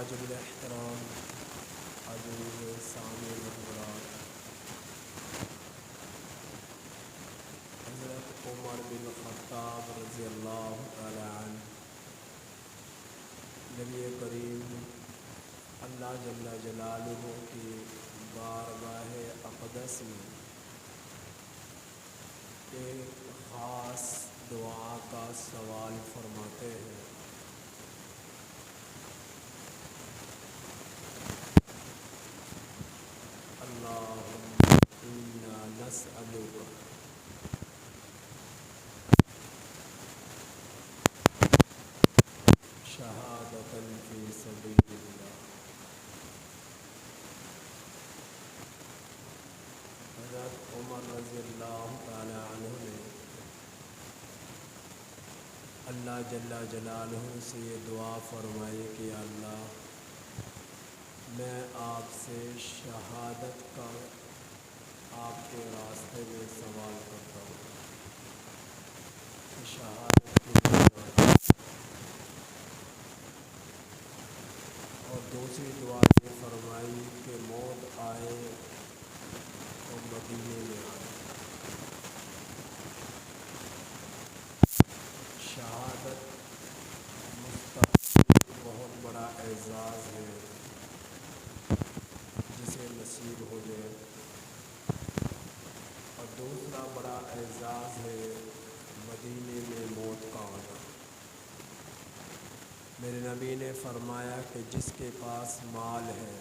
واجب الاحترام عزیز سامعین حضرات، حضرت عمر بن خطاب رضی اللہ تعالی عنہ نبی کریم اللہ جل جلالہ کی بارگاہ اقدس میں ایک خاص دعا کا سوال فرماتے ہیں۔ اللہم انا نسألک شہادۃ فی سبیل اللہ۔ حضرت عمر رضی اللہ تعالی عنہ نے اللہ جل جلالہ سے یہ دعا فرمائی کہ اللہ، میں آپ سے شہادت کا آپ کے راستے میں سوال کرتا ہوں کہ شہادت کی دعا۔ اور دوسری دعا یہ فرمائی کہ موت آئے تو مدینے میں آئے۔ شہادت مستقبل بہت بڑا اعزاز ہے جسے نصیب ہو جائے، اور دوسرا بڑا اعزاز ہے مدینے میں موت کا آنا۔ میرے نبی نے فرمایا کہ جس کے پاس مال ہے،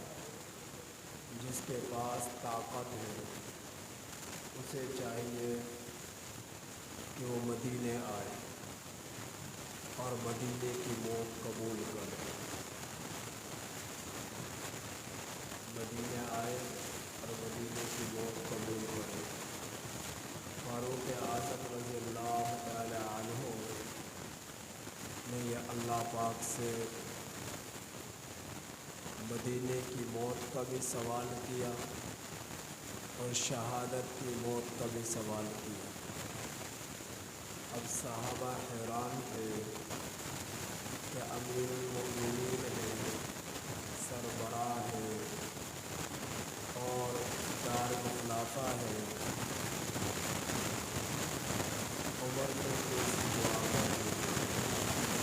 جس کے پاس طاقت ہے، اسے چاہیے کہ وہ مدینے آئے اور مدینے کی موت قبول کرے۔ مدینے آئے اور مدینے کی موت قبول کرے۔ فاروق اعظم رضی اللہ تعالی عنہ نے یہ اللہ پاک سے مدینے کی موت کا بھی سوال کیا اور شہادت کی موت کا بھی سوال کیا۔ اب صحابہ حیران تھے کہ امیر المؤمنین ہے، سربراہ ہے اور دار الخلافہ ہے، عمر نے کیسی دعا مانگی،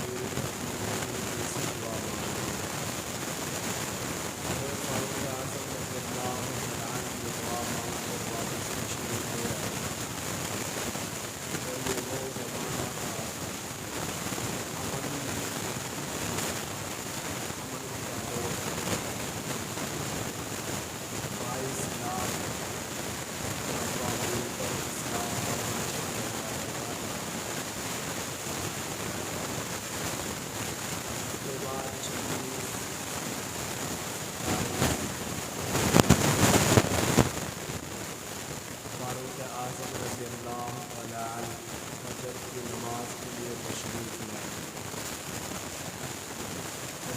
امیر المؤمنین نے کیسی دعا مانگی۔ حضرت فاروق اعظم رضی اللہ تعالیٰ عنہ کی دعا مانگ کر واپس تشریف لے آئے۔ تو یہ وہ زمانہ تھا امن کا دور، 22 لاکھ آبادی پر اسلام کا نشان لگایا گیا۔ اس کے بعد 26 فاروق اعظم رضی اللہ تعالیٰ عنہ فجر کی نماز کے لیے تشریف لائے۔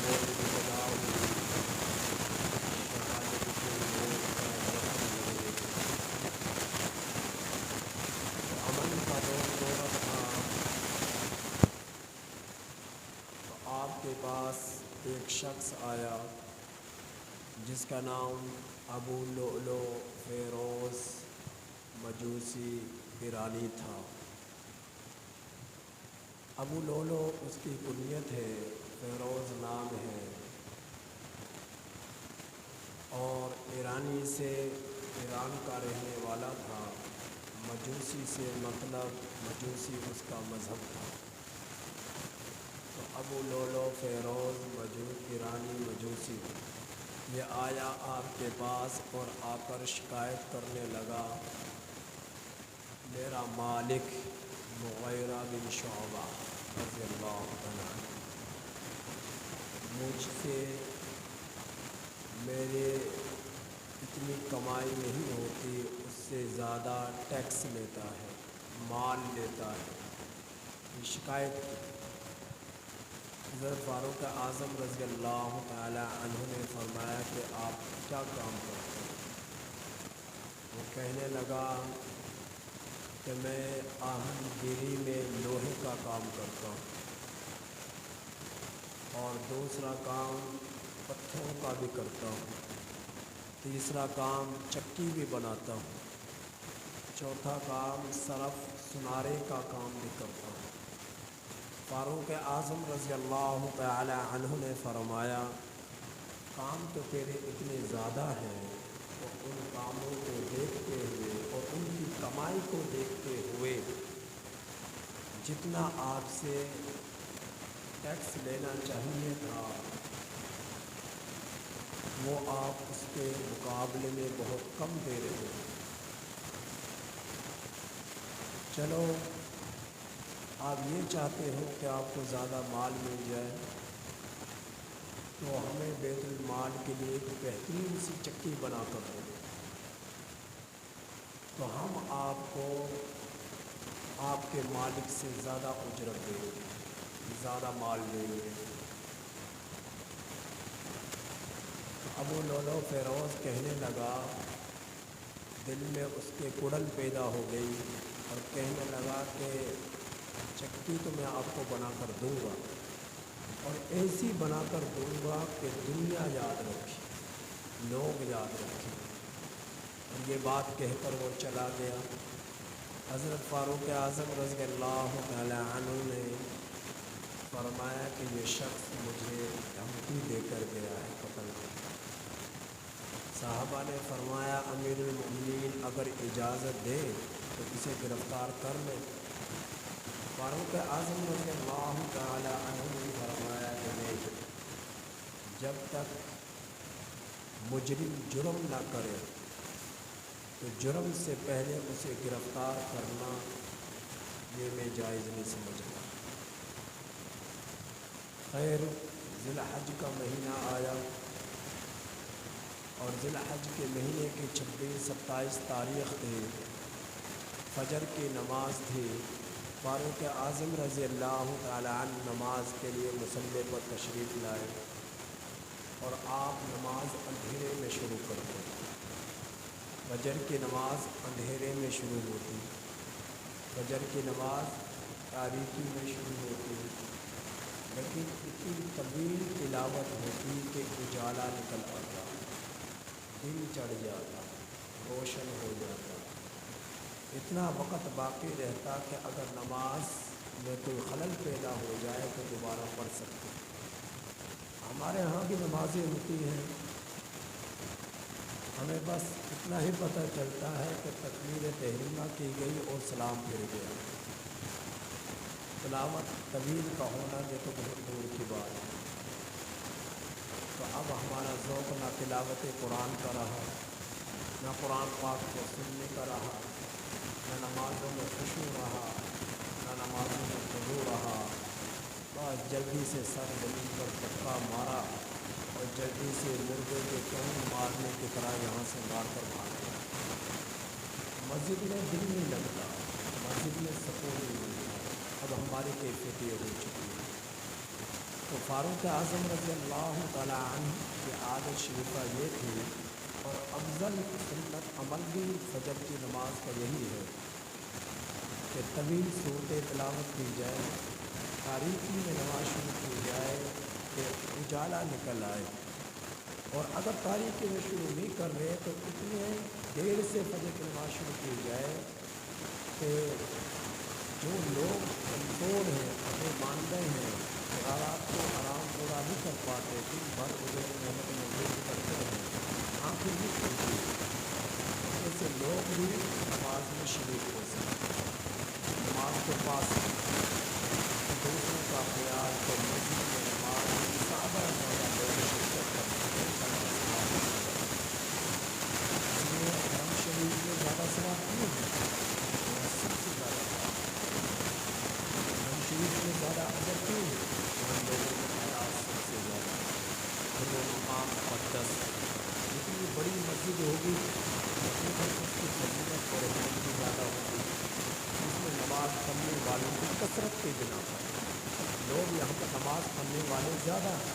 موت کی ابتدا ہوئی، شہادت کی موت کا وقت لگے۔ تو امن کا دور تھا، تو آپ کے پاس ایک شخص آیا جس کا نام ابو لؤلؤ فیروز مجوسی ایرانی تھا۔ ابو لؤلؤ اس کی کنیت ہے، فیروز نام ہے، اور ایرانی سے ایران کا رہنے والا تھا۔ مجوسی سے مطلب مجوسی اس کا مذہب تھا۔ تو ابو لؤلؤ فیروز ایرانی مجوسی یہ آیا آپ کے پاس اور آ کر شکایت کرنے لگا، میرا مالک مغیرہ بن شعبہ رضی اللہ عنہ مجھ سے میرے اتنی کمائی نہیں ہوتی، اس سے زیادہ ٹیکس لیتا ہے، مال لیتا ہے۔ یہ شکایت کی۔ حضرت فاروق اعظم رضی اللہ تعالی عنہ نے فرمایا کہ آپ کیا کام کرتے ہیں؟ وہ کہنے لگا کہ میں آہن گیری میں لوہے کا کام کرتا ہوں، اور دوسرا کام پتھروں کا بھی کرتا ہوں، تیسرا کام چکی بھی بناتا ہوں، چوتھا کام صرف سنارے کا کام بھی کرتا ہوں۔ فاروق اعظم رضی اللہ تعالی عنہ نے فرمایا کام تو تیرے اتنے زیادہ ہیں، تو ان کاموں کو دیکھتے ہوئے اور ان کی کمائی کو دیکھتے ہوئے جتنا آپ سے ٹیکس لینا چاہیے تھا وہ آپ اس کے مقابلے میں بہت کم دے رہے ہیں۔ چلو آپ یہ چاہتے ہو کہ آپ کو زیادہ مال مل جائے تو ہمیں بیت المال کے لیے ایک بہترین سی چکی بنا کر دو، تو ہم آپ کو آپ کے مالک سے زیادہ اجرت دیں گے، زیادہ مال دیں گے۔ ابو لولو فیروز کہنے لگا، دل میں اس کے کڑن پیدا ہو گئی اور کہنے لگا کہ چکی تو میں آپ کو بنا کر دوں گا، اور ایسی بنا کر دوں گا کہ دنیا یاد رکھے، لوگ یاد رکھیں۔ اور یہ بات کہہ کر وہ چلا گیا۔ حضرت فاروق اعظم رضی اللہ تعالی عنہ نے فرمایا کہ یہ شخص مجھے دھمکی دے کر گیا ہے قتل کا۔ صحابہ نے فرمایا امیر المؤمنین اگر اجازت دے تو اسے گرفتار کر لیں۔ فاروق اعظم رضی اللہ تعالی عنہ نے فرمایا کہ نہیں، جب تک مجرم جرم نہ کرے تو جرم سے پہلے اسے گرفتار کرنا یہ میں جائز نہیں سمجھتا۔ خیر، ذی الحج کا مہینہ آیا اور ذی الحج کے مہینے کی 26-27 تاریخ تھی، فجر کی نماز تھی۔ فاروق اعظم رضی اللہ تعالی عنہ نماز کے لیے مصلی پر تشریف لائے اور آپ نماز اندھیرے میں شروع کرتے۔ فجر کی نماز اندھیرے میں شروع ہوتی، فجر کی نماز تاریکی میں شروع ہوتی، لیکن اتنی طویل تلاوت ہوتی کہ اجالا نکل آتا، دن چڑھ جاتا، روشن ہو جاتا، اتنا وقت باقی رہتا کہ اگر نماز میں کوئی خلل پیدا ہو جائے تو دوبارہ پڑھ سکتے۔ ہمارے ہاں بھی نمازیں ہوتی ہیں، ہمیں بس اتنا ہی پتہ چلتا ہے کہ تکبیر تحریمہ کی گئی اور سلام پھر گیا، تلاوت طویل کا ہونا یہ تو بہت دور کی بات ہے۔ تو اب ہمارا ذوق نہ تلاوت قرآن کا رہا، نہ قرآن پاک کو سننے کا رہا، نہ نمازوں میں خشوع رہا، نہ نمازوں میں خضوع رہا۔ بس جلدی سے سر زمین پر پٹکا مارا اور جلدی سے مردے کے کون مارنے کی طرح یہاں سے مار کر بھاگ گیا۔ مسجد میں دل نہیں لگتا، مسجد میں سکون نہیں ملتا۔ اب ہماری کیفیت یہ ہو چکی ہے۔ تو فاروق اعظم رضی اللہ تعالی عنہ کی عادت شریفہ یہ تھی، اور افضل سنت عمل بھی فجر کی نماز کا یہی ہے کہ طویل صورتیں تلاوت کی جائے، تاریکی میں نماز شروع کی جائے کہ اجالا نکل آئے، اور اگر تاریکی میں شروع نہیں کر رہے تو اتنے دیر سے فجر کی نماز شروع کی جائے کہ جو لوگ کمزور ہیں، اپنے ماندہ ہیں، رات کو آرام پورا نہیں کر پاتے، دن بھر ادھر محنت مزدوری کرتے ہیں، آنکھیں نہیں کھلتی، ایسے لوگ بھی نماز میں شریک ہو سکتے، نماز کے پاس دوسروں کا خیال تو مسجد میں نماز میں زیادہ لوگ شرکت کرتے ہیں، اس لیے حرم شریف میں زیادہ ثواب کیوں ہے؟ سب سے زیادہ حرم شریف میں زیادہ اجر کیوں ہے؟ ہم لوگوں کے خیال سب سے زیادہ خود و مقام مقدس، جتنی بڑی مسجد ہوگی اس کی فضیلت اور اہمیت بھی زیادہ ہوگی، اس میں نماز پڑھنے والوں کی کثرت کے بنا پر لوگ یہاں پر نماز پڑھنے والے زیادہ ہیں۔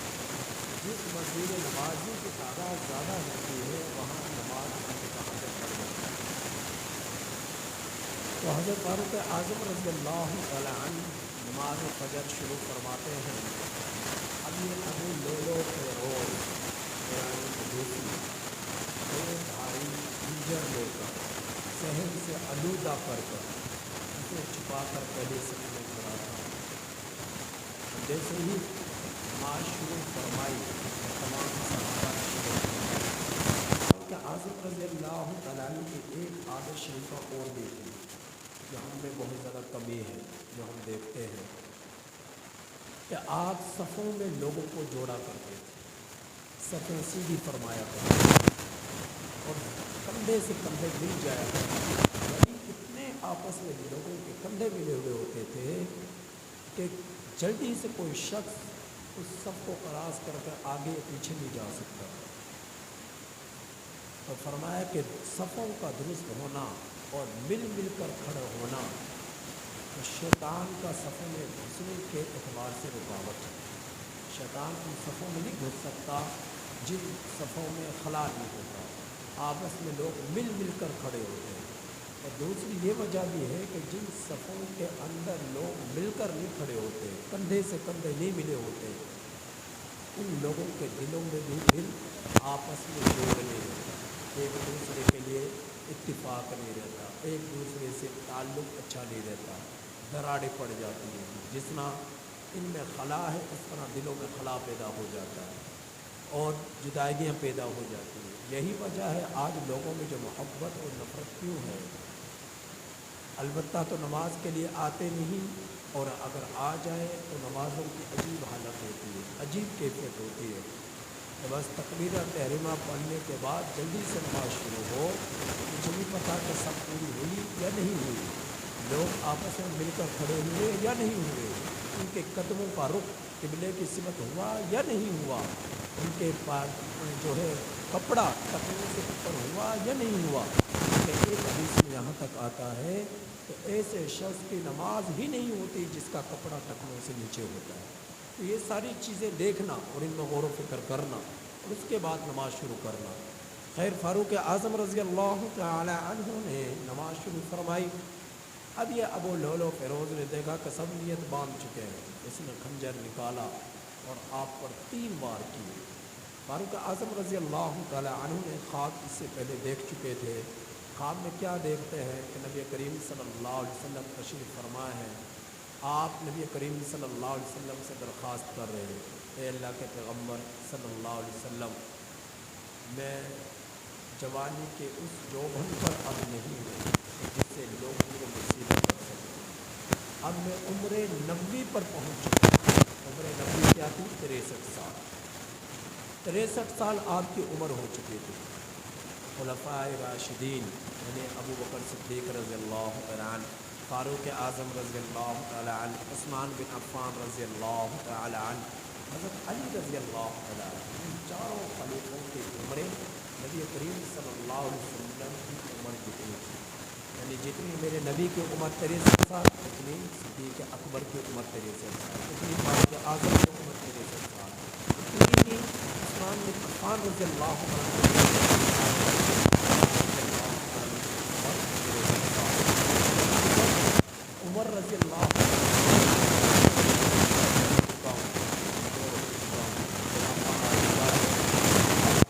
جس مسجد نمازی کی تعداد زیادہ ہوتی ہے وہاں نماز پڑھنے کا اجر بڑھ جاتا ہے۔ تو حضرت فاروق اعظم رضی اللہ تعالی عنہ نماز فجر شروع فرماتے ہیں، اب یہ ابو لولو فیروز ایرانی مجوسی دو بھاری خنجر لے کر صحن سے آلودہ کر اسے چھپا کر پہلے صف میں کھڑا تھا۔ جیسے ہی نماز شروع فرمائی تمام صحابہ نے شروع فرمائی کہ اعظم رضی اللہ تعالیٰ عنہ کی ایک عادت شریفہ اور بھی تھی جو ہم میں بہت زیادہ کمی ہے، جو ہم دیکھتے ہیں کہ آپ صفوں میں لوگوں کو جوڑا کرتے تھے، صفیں سیدھی فرمایا کرتے تھے اور کندھے سے کندھے مل جایا کرتے تھے، یعنی اتنے آپس میں لوگوں کے کندھے ملے ہوئے ہوتے تھے کہ جلدی سے کوئی شخص اس صف کو کراس کر کے آگے پیچھے نہیں جا سکتا۔ تو فرمایا کہ صفوں کا درست ہونا اور مل مل کر کھڑے ہونا تو شیطان کا صفوں میں گھسنے کے اعتبار سے رکاوٹ ہے۔ شیطان ان صفوں میں نہیں گھس سکتا جن صفوں میں خلا نہیں ہوتا، آپس میں لوگ مل مل کر کھڑے ہوتے ہیں۔ اور دوسری یہ وجہ بھی ہے کہ جن صفوں کے اندر لوگ مل کر نہیں کھڑے ہوتے، کندھے سے کندھے نہیں ملے ہوتے، ان لوگوں کے دلوں میں بھی دل آپس میں جوڑ نہیں رہتا، ایک دوسرے کے لیے اتفاق نہیں رہتا، ایک دوسرے سے تعلق اچھا نہیں رہتا، دراڑیں پڑ جاتی ہیں۔ جس طرح ان میں خلا ہے اس طرح دلوں میں خلا پیدا ہو جاتا ہے اور جدائیاں پیدا ہو جاتی ہیں۔ یہی وجہ ہے آج لوگوں میں جو محبت اور نفرت کیوں ہے۔ البتہ تو نماز کے لیے آتے نہیں، اور اگر آ جائے تو نمازوں کی عجیب حالت ہوتی ہے، عجیب کیفیت ہوتی ہے کہ بس تکبیرہ تحریمہ پڑھنے کے بعد جلدی سے نماز شروع ہو، مجھے نہیں پتہ کہ سب پوری ہوئی یا نہیں ہوئی، لوگ آپس میں مل کر کھڑے ہوئے یا نہیں ہوئے، ان کے قدموں کا رخ قبلے کی سمت ہوا یا نہیں ہوا، ان کے پاس جو ہے کپڑا ٹکنے سے اوپر ہوا یا نہیں ہوا۔ کہ ایک حدیث میں یہاں تک آتا ہے کہ ایسے شخص کی نماز ہی نہیں ہوتی جس کا کپڑا ٹکنوں سے نیچے ہوتا ہے۔ تو یہ ساری چیزیں دیکھنا اور ان میں غور و فکر کرنا اور اس کے بعد نماز شروع کرنا۔ خیر فاروق اعظم رضی اللہ تعالی عنہ نے نماز شروع فرمائی۔ اب یہ ابو لولو فیروز نے دیکھا کہ سب نیت باندھ چکے ہیں، اس نے خنجر نکالا اور آپ پر 3 وار کیے۔ فاروق اعظم رضی اللہ تعالی عنہ نے خواب اس سے پہلے دیکھ چکے تھے۔ خواب میں کیا دیکھتے ہیں کہ نبی کریم صلی اللہ علیہ وسلم تشریف فرما ہے، آپ نبی کریم صلی اللہ علیہ وسلم سے درخواست کر رہے ہیں، اے اللہ کے پیغمبر صلی اللہ علیہ وسلم، میں جوانی کے اس جوبن پر اب نہیں ہوں کہ جس سے لوگ مجھے مصیبت کر سکیں، اب میں عمر 90 پر پہنچ چکا ہوں۔ عمر 90 کیا تھی؟ 63 سال۔ 63 سال آپ کی عمر ہو چکی تھی۔ خلفاء راشدین یعنی ابو بکر صدیق رضی اللہ تعالیٰ عنہ، فاروق اعظم رضی اللہ تعالیٰ عنہ، عثمان بن عفان رضی اللہ تعالیٰ عنہ، حضرت علی رضی اللہ تعالیٰ عنہ، ان چاروں خلیفوں کی عمریں نبی کریم صلی اللہ علیہ وسلم کی عمر جتنی تھی، یعنی جتنی میرے نبی کی عمر 63 سال، اتنی صدیق اکبر کی عمر 63 سال، اتنی فاروق اعظم کی عمر 63 سال، اتنی ہی عثمان بن عفان رضی اللہ عنہ عمر رضی اللہ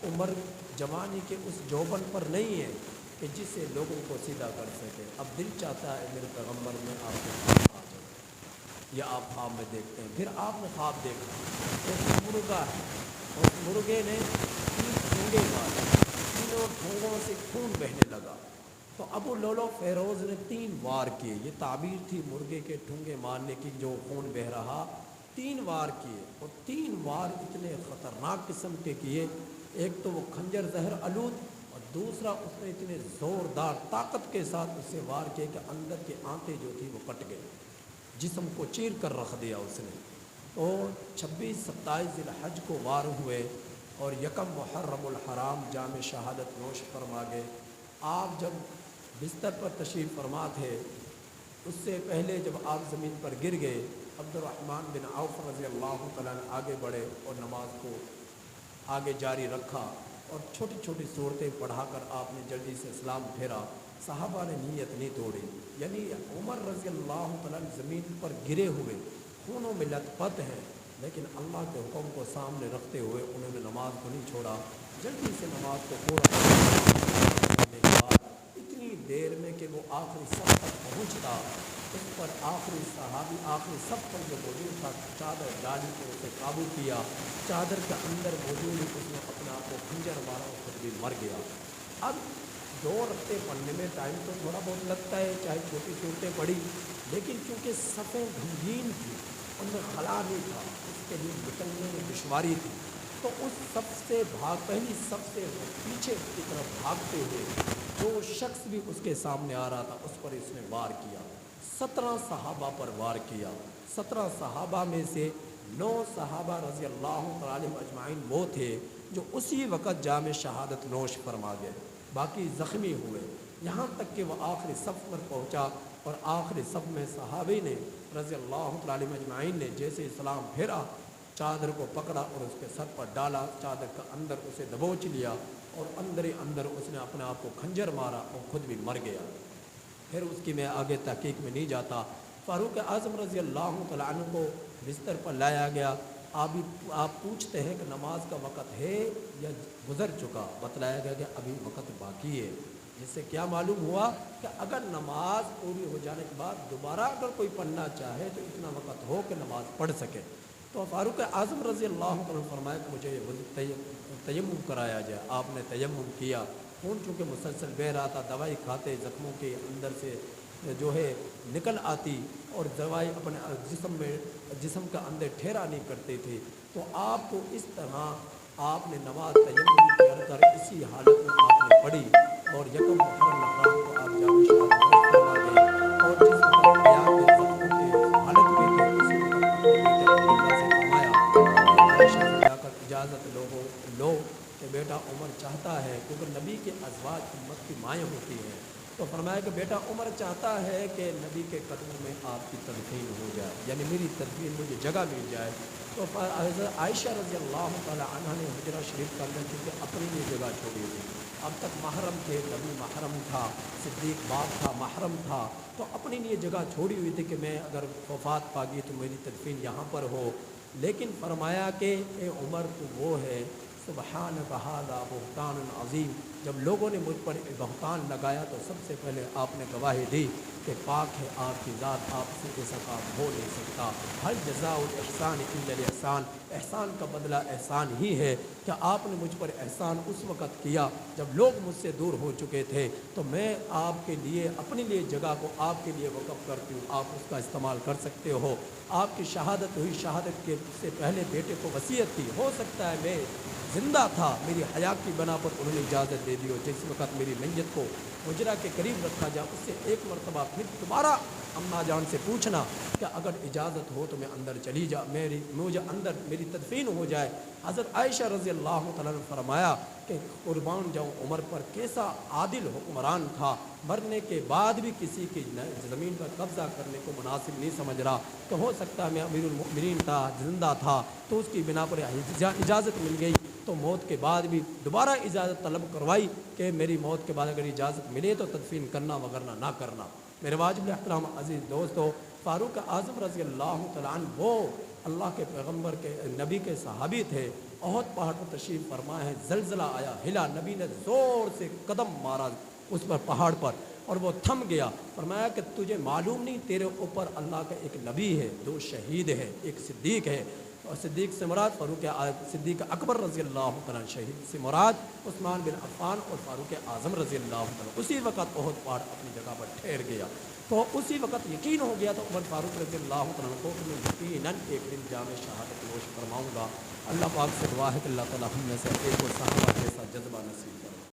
عمر جوانی کے اس جوبن پر نہیں ہے کہ جس سے لوگوں کو سیدھا کر سکے۔ اب دل چاہتا ہے میرے پیغمبر میں آپ کے خواب آ جائے، یا آپ خواب میں دیکھتے ہیں۔ پھر آپ نے خواب دیکھا ایک مرغا ہے، اس مرغے نے 3 ٹھونگے مارے، تینوں ٹھونگوں سے خون بہنے لگا، تو ابو لولو فیروز نے 3 وار کیے۔ یہ تعبیر تھی مرغے کے ٹھونگے مارنے کی، جو خون بہہ رہا، 3 وار کیے، اور 3 وار اتنے خطرناک قسم کے کیے، ایک تو وہ خنجر زہر آلود، اور دوسرا اس نے اتنے زوردار طاقت کے ساتھ اس سے وار کیے کہ اندر کے آنتیں جو تھی وہ کٹ گئے، جسم کو چیر کر رکھ دیا اس نے۔ تو 26-27 ذی الحج کو وار ہوئے اور 1 محرم الحرام جام شہادت نوش فرما گئے۔ آپ جب بستر پر تشریف فرما تھے، اس سے پہلے جب آپ زمین پر گر گئے، عبد الرحمن بن عوف رضی اللہ تعالیٰ عنہ آگے بڑھے اور نماز کو آگے جاری رکھا، اور چھوٹی چھوٹی صورتیں پڑھا کر آپ نے جلدی سے اسلام پھیرا۔ صحابہ نے نیت نہیں توڑی، یعنی عمر رضی اللہ تعالیٰ عنہ زمین پر گرے ہوئے خونوں میں لت پت ہیں، لیکن اللہ کے حکم کو سامنے رکھتے ہوئے انہوں نے نماز کو نہیں چھوڑا، جلدی سے نماز کو پورا کرنے کے بعد اتنی دیر میں کہ وہ آخری صف تک پہنچتا، اس پر آخری صحابی آخری صف پر جو موجود تھا چادر ڈالی کو اسے قابو کیا، چادر کے اندر موجود اس نے اپنے آپ کو خنجر مارا اور خود بھی مر گیا۔ اب دو رکعتیں پڑھنے میں ٹائم تو تھوڑا بہت لگتا ہے، چاہے چھوٹی صورتیں پڑھی، لیکن چونکہ صفیں گھمگین تھی، ان میں خلا نہیں تھا، اس کے لیے نکلنے میں دشواری تھی، تو اس سب سے پہلی سب سے پیچھے کی طرف بھاگتے ہوئے جو شخص بھی اس کے سامنے آ رہا تھا اس پر اس نے وار کیا، 17 صحابہ پر وار کیا۔ 17 صحابہ میں سے 9 صحابہ رضی اللہ تعالیٰ عنہم اجمعین وہ تھے جو اسی وقت جام شہادت نوش فرما گئے، باقی زخمی ہوئے، یہاں تک کہ وہ آخری صف پر پہنچا اور آخری صف میں صحابی نے رضی اللہ تعالیٰ عنہم اجمعین نے جیسے اسلام پھیرا، چادر کو پکڑا اور اس کے سر پر ڈالا، چادر کے اندر اسے دبوچ لیا اور اندر ہی اندر اس نے اپنے آپ کو خنجر مارا اور خود بھی مر گیا۔ پھر اس کی میں آگے تحقیق میں نہیں جاتا۔ فاروق اعظم رضی اللہ تعالیٰ عنہ کو بستر پر لایا گیا، آپ پوچھتے ہیں کہ نماز کا وقت ہے یا گزر چکا؟ بتلایا گیا کہ ابھی وقت باقی ہے، جس سے کیا معلوم ہوا کہ اگر نماز پوری ہو جانے کے بعد دوبارہ اگر کوئی پڑھنا چاہے تو اتنا وقت ہو کہ نماز پڑھ سکے۔ تو فاروق اعظم رضی اللہ عنہ فرمایا کہ مجھے یہ تیمم کرایا جائے۔ آپ نے تیمم کیا، خون چونکہ مسلسل بہہ رہا تھا، دوائی کھاتے زخموں کے اندر سے جو ہے نکل آتی اور دوائی اپنے جسم کا اندر ٹھہرا نہیں کرتے تھے، تو آپ کو اس طرح آپ نے نماز تیمم کر اسی حالت میں آپ نے پڑھی اور یکم محرم الحرام کو آپ جامع شہادت فرما گئے، اور جس وقت قیام کے زخموں کے حالت میں تھے اسی وقت بیٹے عبداللہ سے فرمایا کہ عائشہ سے جا کر اجازت لو کہ بیٹا عمر چاہتا ہے، کیونکہ نبی کے ازواج امت کی مائیں ہوتی ہیں، تو فرمایا کہ بیٹا عمر چاہتا ہے کہ نبی کے قدموں میں آپ کی تدفین ہو جائے، یعنی میری تدفین مجھے جگہ مل جائے۔ تو عائشہ رضی اللہ تعالی عنہ نے حجرہ شریف کے اندر چونکہ اپنی لیے جگہ چھوڑی تھی، اب تک محرم تھے، نبی محرم تھا، صدیق باپ تھا، محرم تھا، تو اپنی لیے جگہ چھوڑی ہوئی تھی کہ میں اگر وفات پا گئی تو میری تدفین یہاں پر ہو، لیکن فرمایا کہ اے عمر تو وہ ہے سبحانک ھذا بہتان عظیم، جب لوگوں نے مجھ پر بہتان لگایا تو سب سے پہلے آپ نے گواہی دی کہ پاک ہے آپ کی ذات، آپ سے ایسا کام ہو نہیں سکتا، ہر جزاء الاحسان الا الاحسان، احسان کا بدلہ احسان ہی ہے، کہ آپ نے مجھ پر احسان اس وقت کیا جب لوگ مجھ سے دور ہو چکے تھے، تو میں آپ کے لیے اپنے لیے جگہ کو آپ کے لیے وقف کرتی ہوں، آپ اس کا استعمال کر سکتے ہو۔ آپ کی شہادت ہوئی، شہادت کے سے پہلے بیٹے کو وصیت تھی، ہو سکتا ہے میں زندہ تھا، میری حیات کی بنا پر انہوں نے اجازت دے دی ہو، جس وقت میری میت کو حجرہ کے قریب رکھا جائے، اس سے ایک مرتبہ پھر دوبارہ اماں جان سے پوچھنا کہ اگر اجازت ہو تو میں اندر چلی جا، مجھے اندر میری تدفین ہو جائے۔ حضرت عائشہ رضی اللہ تعالیٰ نے فرمایا کہ قربان جاؤں عمر پر، کیسا عادل حکمران تھا، مرنے کے بعد بھی کسی کی زمین پر قبضہ کرنے کو مناسب نہیں سمجھ رہا، تو ہو سکتا ہے میں امیر المؤمنین تھا، زندہ تھا، تو اس کی بنا پر اجازت مل گئی، تو موت کے بعد بھی دوبارہ اجازت طلب کروائی کہ میری موت کے بعد اگر اجازت ملے تو تدفین کرنا وغیرہ نہ کرنا۔ میرے واجب احترام عزیز دوستو، فاروق اعظم رضی اللہ تعالیٰ عنہ وہ اللہ کے پیغمبر کے نبی کے صحابی تھے، احد پہاڑ پر تشریف فرما ہے، زلزلہ آیا، ہلا، نبی نے زور سے قدم مارا اس پر پہاڑ پر اور وہ تھم گیا، فرمایا کہ تجھے معلوم نہیں تیرے اوپر اللہ کا ایک نبی ہے، 2 شہید ہے، ایک صدیق ہے، اور صدیق سے مراد صدیق اکبر رضی اللہ تعالیٰ، شہید سے مراد عثمان بن عفان اور فاروق اعظم رضی اللہ تعالیٰ۔ اسی وقت احد پہاڑ اپنی جگہ پر ٹھہر گیا، تو اسی وقت یقین ہو گیا تو عمر فاروق رضی اللہ تعالیٰ کو کہ میں یقیناً ایک دن جامع شہادت نوش فرماؤں گا۔ اللہ پاک سے دعا ہے کہ اللہ تعالیٰ ہم میں سے ایک اور صحابہ جیسا جذبہ نصیب کرے۔